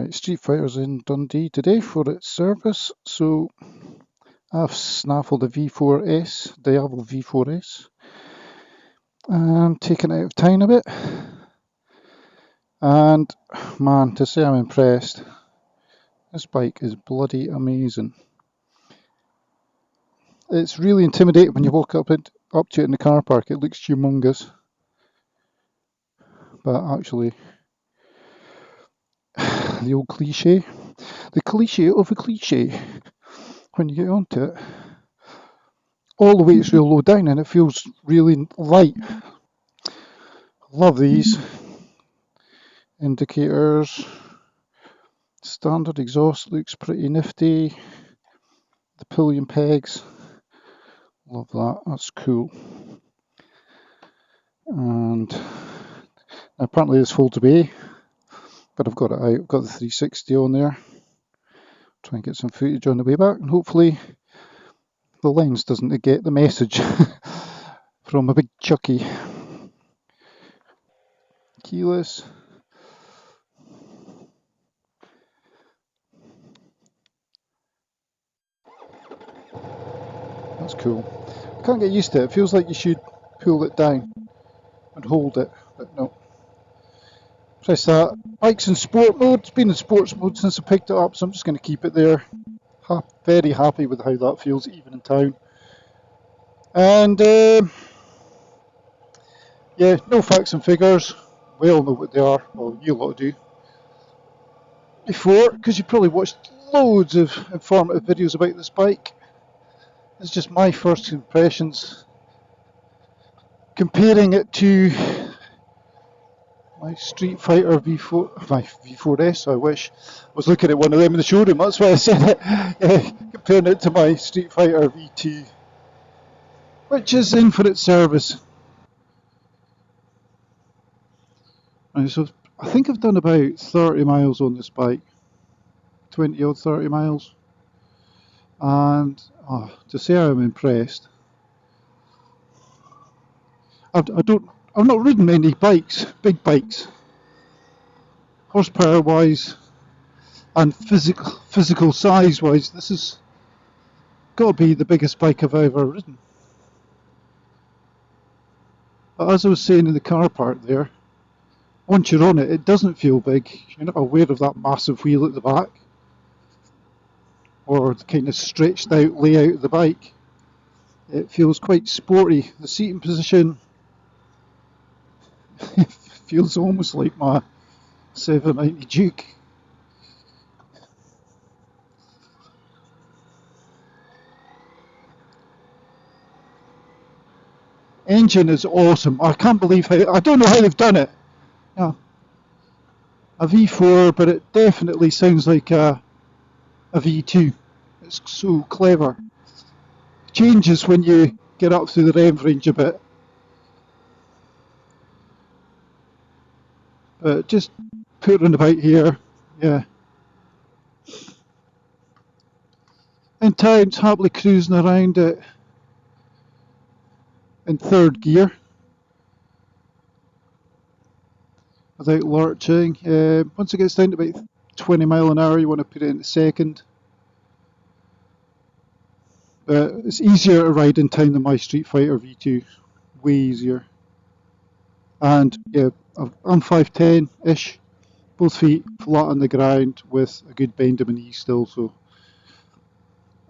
Right, Street Fighter's in Dundee today for its service, so I've snaffled a V4S, Diavel V4S, and taken it out of town a bit, and man, to say I'm impressed, this bike is bloody amazing. It's really intimidating when you walk up to it in the car park. It looks humongous, but actually, the old cliche, the cliche of a cliche, when you get onto it, all the weight's real low down and it feels really light. Love these indicators. Standard exhaust looks pretty nifty. The pillion pegs, love that, that's cool. And apparently this folds away, but I've got it out. I've got the 360 on there. Try and get some footage on the way back, and hopefully the lens doesn't get the message from a big chucky. Keyless. That's cool. I can't get used to it. It feels like you should pull it down and hold it, but no. Press that. Bike's in sport mode. It's been in sports mode since I picked it up, so I'm just going to keep it there. Very happy with how that feels, even in town. And yeah, no facts and figures. We all know what they are. Well, you lot do. Before, because you probably watched loads of informative videos about this bike. It's just my first impressions. Comparing it to my Street Fighter V4, my V4S, I wish. I was looking at one of them in the showroom, that's why I said it. Yeah, comparing it to my Street Fighter V2, which is in for its service. Right, so I think I've done about 30 miles on this bike, 20 odd 30 miles, and to say I'm impressed. I've not ridden many bikes, big bikes, horsepower wise and physical size wise. This has got to be the biggest bike I've ever ridden. But as I was saying in the car park there, once you're on it, it doesn't feel big. You're not aware of that massive wheel at the back or the kind of stretched out layout of the bike. It feels quite sporty. The seating position feels almost like my 790 Duke. Engine is awesome. I can't believe how, I don't know how they've done it. Yeah. A V4, but it definitely sounds like a V2. It's so clever. It changes when you get up through the rev range a bit. But just putting about here, yeah. In town, happily cruising around it in third gear without lurching. Once it gets down to about 20 mile an hour, you want to put it into second. But it's easier to ride in town than my Street Fighter V2, way easier. And yeah, I'm 5'10"-ish, both feet flat on the ground with a good bend in my knees still. So,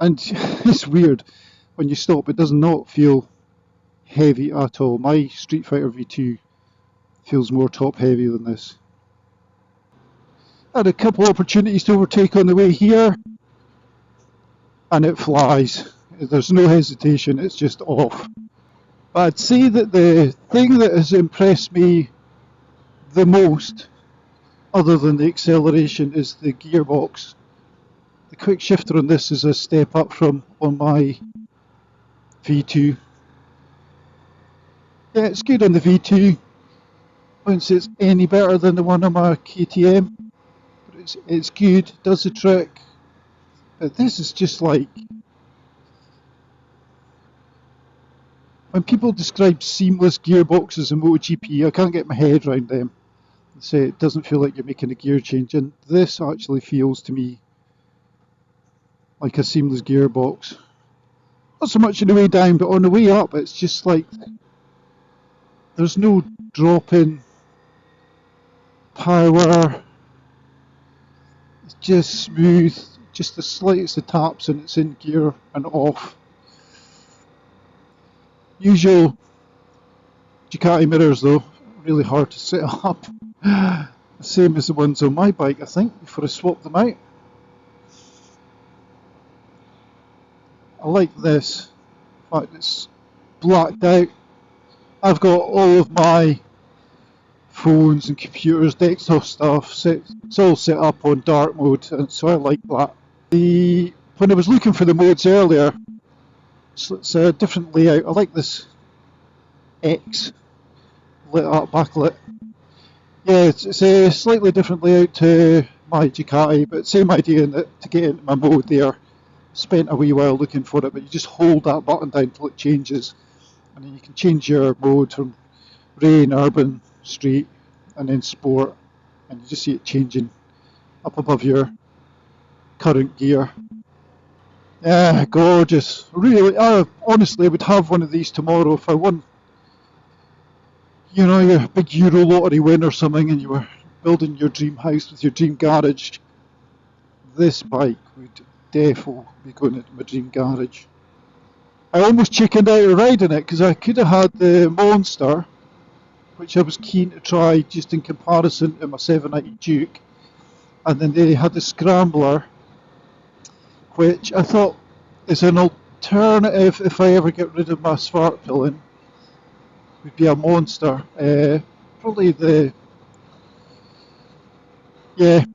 and it's weird when you stop; it does not feel heavy at all. My Street Fighter V2 feels more top heavy than this. Had a couple opportunities to overtake on the way here, and it flies. There's no hesitation, it's just off. But I'd say that the thing that has impressed me the most, other than the acceleration, is the gearbox. The quick shifter on this is a step up from on my V2. Yeah, it's good on the V2. I wouldn't say it's any better than the one on my KTM, but it's good, does the trick. But this is just like, when people describe seamless gearboxes in MotoGP, I can't get my head around them. Say it doesn't feel like you're making a gear change, and this actually feels to me like a seamless gearbox. Not so much on the way down, but on the way up it's just like there's no drop in power. It's just smooth, just the slightest of taps and it's in gear and off. Usual Ducati mirrors though, really hard to set up. The same as the ones on my bike, I think, before I swapped them out. I like this. In fact, it's blacked out. I've got all of my phones and computers, desktop stuff, it's all set up on dark mode, and so I like that. When I was looking for the modes earlier, it's a different layout. I like this X lit up backlit. Yeah, it's a slightly different layout to my Ducati, but same idea in that to get into my mode there, spent a wee while looking for it, but you just hold that button down until it changes, and then you can change your mode from rain, urban, street, and then sport, and you just see it changing up above your current gear. Yeah, gorgeous. Really, honestly, I would have one of these tomorrow if I won, your big Euro lottery win or something, and you were building your dream house with your dream garage. This bike would definitely be going into my dream garage. I almost chickened out of riding it because I could have had the Monster, which I was keen to try just in comparison to my 790 Duke, and then they had the Scrambler, which I thought is an alternative if I ever get rid of my smart filling, would be a Monster. Probably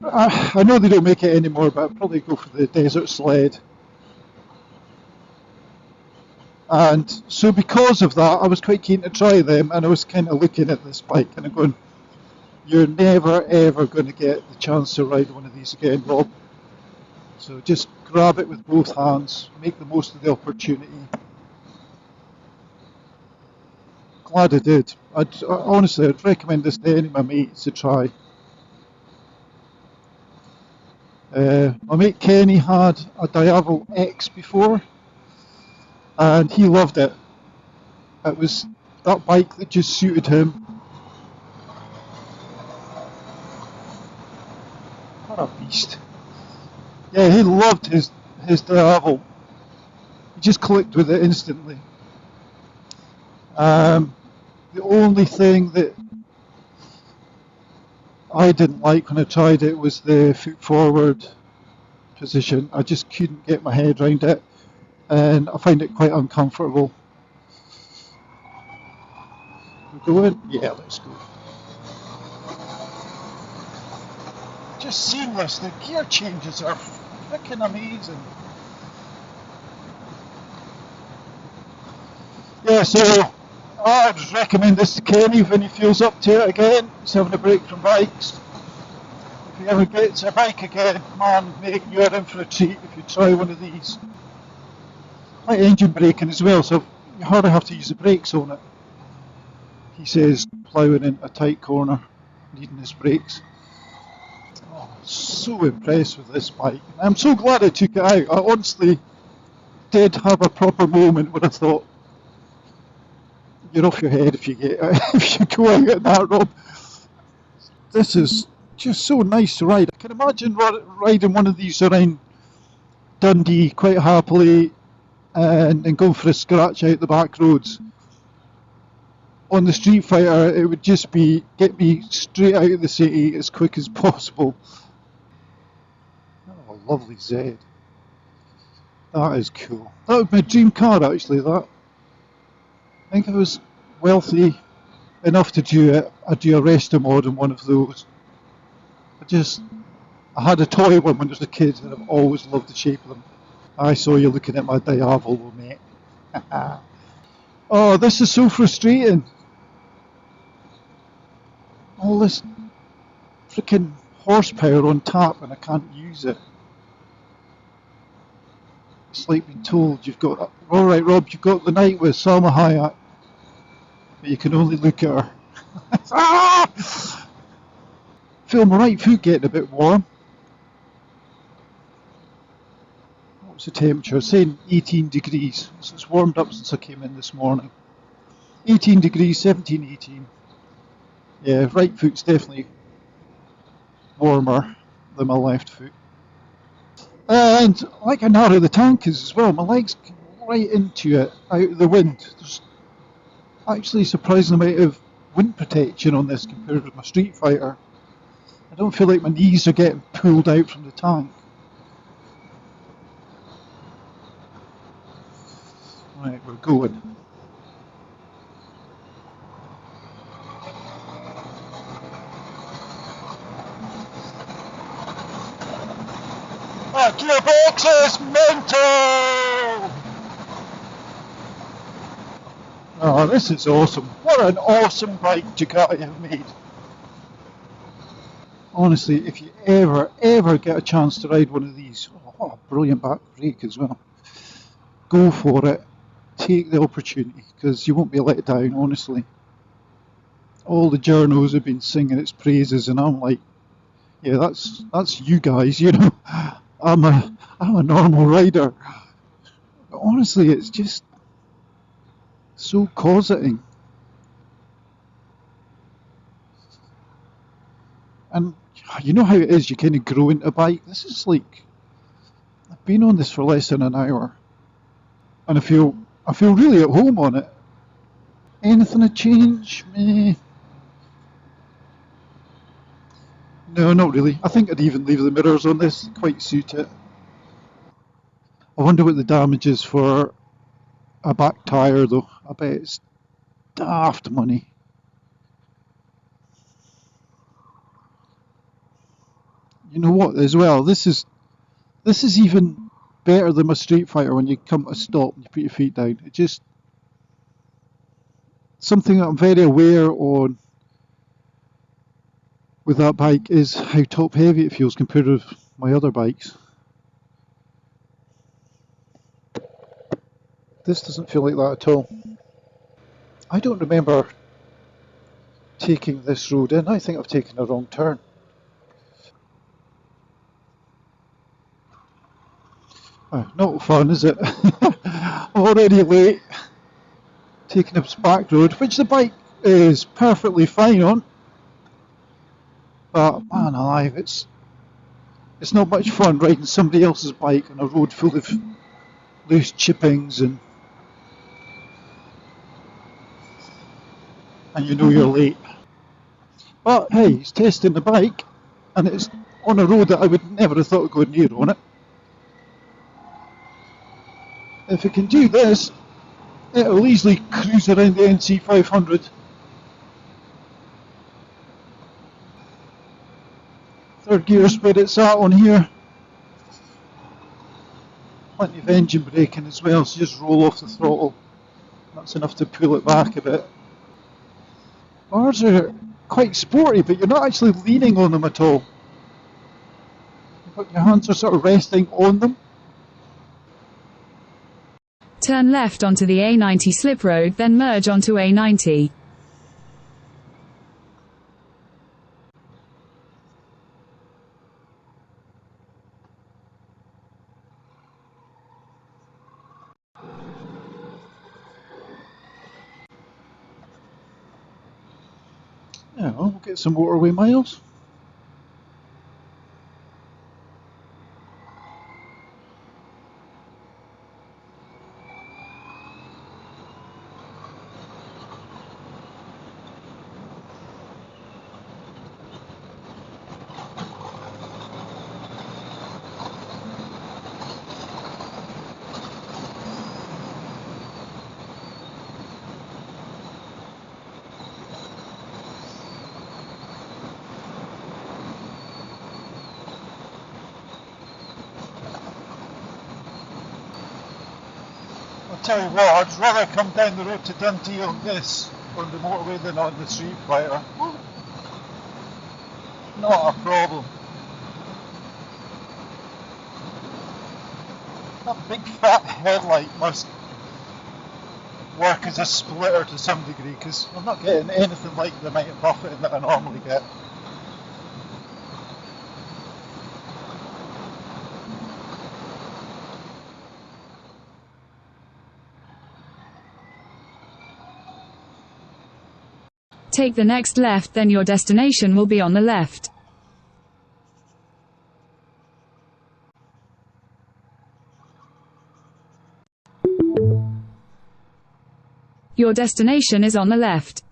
I know they don't make it anymore, but I'd probably go for the Desert Sled. And so because of that, I was quite keen to try them, and I was kind of looking at this bike and I'm going, you're never ever going to get the chance to ride one of these again, Rob. So just grab it with both hands, make the most of the opportunity. Glad I did. Honestly, I'd recommend this to any of my mates to try. My mate Kenny had a Diavel X before, and he loved it. It was that bike that just suited him. What a beast. Yeah, he loved his Diavel. He just clicked with it instantly. The only thing that I didn't like when I tried it was the foot forward position. I just couldn't get my head around it, and I find it quite uncomfortable. We go in? Yeah, let's go. Just seamless. The gear changes are freaking amazing. Yeah, so I'd recommend this to Kenny when he feels up to it again. He's having a break from bikes. If he ever gets a bike again, man, mate, you're in for a treat if you try one of these. Like engine braking as well, so you hardly have to use the brakes on it. He says ploughing in a tight corner, needing his brakes. Oh, so impressed with this bike. I'm so glad I took it out. I honestly did have a proper moment when I thought, you're off your head if you go out at that, Rob. This is just so nice to ride. I can imagine riding one of these around Dundee quite happily and going for a scratch out the back roads. On the Street Fighter, it would just be get me straight out of the city as quick as possible. Oh, lovely Z. That is cool. That would be my dream car, actually, that. I think if I was wealthy enough to do it, I'd do a resto mod on one of those. I had a toy one when I was a kid, and I've always loved the shape of them. I saw you looking at my Diavel, mate. Oh, this is so frustrating. All this freaking horsepower on tap and I can't use it. It's like being told you've got, alright Rob, you've got the night with Salma Hayek, but you can only look at her. Feel my right foot getting a bit warm. What's the temperature? Saying 18 degrees. So it's warmed up since I came in this morning. 18 degrees, 17, 18. Yeah, right foot's definitely warmer than my left foot. And like how narrow the tank is as well, my legs go right into it, out of the wind. There's actually a surprising amount of wind protection on this compared with my Street Fighter. I don't feel like my knees are getting pulled out from the tank. Right, we're going. That gearbox is mental! Oh, this is awesome. What an awesome bike Ducati have made. Honestly, if you ever get a chance to ride one of these, oh, what a brilliant back brake as well. Go for it. Take the opportunity, because you won't be let down, honestly. All the journals have been singing its praises, and I'm like, yeah, that's you guys, you know. I'm a normal rider. But honestly, it's just so cosseting. And you know how it is, you kind of grow into a bike. This is like, I've been on this for less than an hour, and I feel really at home on it. Anything to change? Meh. No, not really. I think I'd even leave the mirrors on this, quite suit it. I wonder what the damage is for a back tyre though. I bet it's daft money. You know what as well, this is even better than my Street Fighter when you come to a stop and you put your feet down. It just, something that I'm very aware on with that bike is how top heavy it feels compared with my other bikes. This doesn't feel like that at all. I don't remember taking this road in. I think I've taken a wrong turn. Oh, not fun, is it? Already late. Taking this back road, which the bike is perfectly fine on. But man alive, it's not much fun riding somebody else's bike on a road full of loose chippings and you know you're late. But hey, it's testing the bike, and it's on a road that I would never have thought of going near on it. If it can do this, it'll easily cruise around the NC 500. Third gear's where it's at on here. Plenty of engine braking as well, so just roll off the throttle. That's enough to pull it back a bit. Ours are quite sporty, but you're not actually leaning on them at all. But your hands are sort of resting on them. Turn left onto the A90 slip road, then merge onto A90. Yeah, we'll get some motorway miles. I'll tell you what, I'd rather come down the road to Dundee on this, on the motorway, than on the Street Fighter. Not a problem. That big fat headlight must work as a splitter to some degree, because I'm not getting anything like the amount of buffeting that I normally get. Take the next left, then your destination will be on the left. Your destination is on the left.